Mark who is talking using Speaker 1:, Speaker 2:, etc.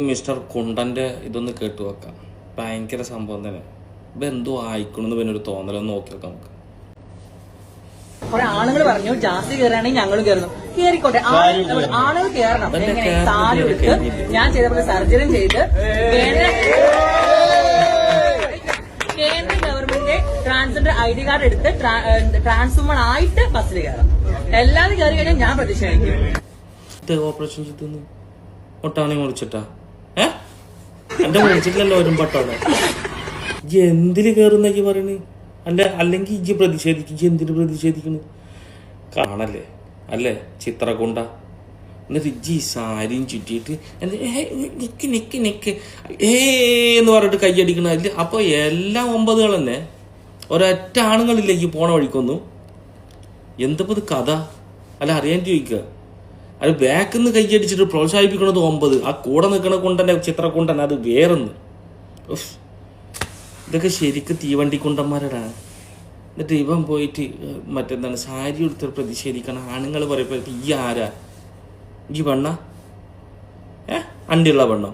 Speaker 1: Mister കുണ്ടന്റെ ഇതൊന്ന് കേട്ടു വെക്കാം. ഭയങ്കര സംഭവം തന്നെ. ഇപ്പൊ എന്തോ ആയിക്കണെന്ന് പിന്നെ ഒരു തോന്നലൊന്ന് നോക്കി വെക്കാം നമുക്ക്.
Speaker 2: കുറെ ആളുകൾ പറഞ്ഞു ജാസ്തി കയറുകയാണെങ്കിൽ ഞങ്ങളും കയറുന്നു. കയറിക്കോട്ടെ, ആളുകൾ കയറണം. എങ്ങനെ സാരി എടുത്ത് ഞാൻ ചെയ്തപ്പോൾ സർജറി ചെയ്ത് കേന്ദ്ര ഗവൺമെന്റ് ട്രാൻസ്ജെൻഡർ ID കാർഡ് എടുത്ത് ട്രാൻസ്വുമൺ ആയിട്ട് ബസ്സിൽ കയറാം. എല്ലാവരും കയറി കഴിഞ്ഞാൽ ഞാൻ പ്രതിഷേധിക്കും.
Speaker 1: ഓപ്പറേഷൻ ചെയ്തു ഒട്ടാനെ മുറിച്ചിട്ടാ എന്റെ മുറിച്ചിട്ടില്ലല്ലോ ഒരു പട്ടോടെ എന്തില് കയറുന്നൊക്കെ പറയണ്? അല്ലെങ്കിൽ ഇജ്ജ് പ്രതിഷേധിക്കും. ഇജ്ജ് എന്തിന് പ്രതിഷേധിക്കണ്? കാണല്ലേ അല്ലേ ചിത്രകൊണ്ട. എന്നിട്ട് ഇജ്ജ് ഈ സാരിയും ചുറ്റിയിട്ട് നെക്ക് എന്ന് പറഞ്ഞിട്ട് കൈയടിക്കണ അതില്. അപ്പൊ എല്ലാ 9 തന്നെ ഒരൊറ്റ ആണുങ്ങളിലേക്ക് പോണ വഴിക്കൊന്നു എന്തപ്പോ ഇത് കഥ അല്ല അറിയാൻ ചോദിക്കുക. അത് ബാക്കിൽ നിന്ന് കൈയടിച്ചിട്ട് പ്രോത്സാഹിപ്പിക്കണത് 9, ആ കൂടെ നിൽക്കണ കൊണ്ടന്നെ ചിത്രകൊണ്ടന്നെ അത് വേറൊന്ന്. ഇതൊക്കെ ശരിക്കും തീവണ്ടി കുണ്ടന്മാരടാ. എന്നിട്ട് ഇവൻ പോയിട്ട് മറ്റെന്താണ് സാരി എടുത്ത് പ്രതിഷേധിക്കണം. ആണുങ്ങൾ പറയുമ്പോ ഈ ആരാ ഈ പെണ്ണ അണ്ടിയുള്ള പെണ്ണോ?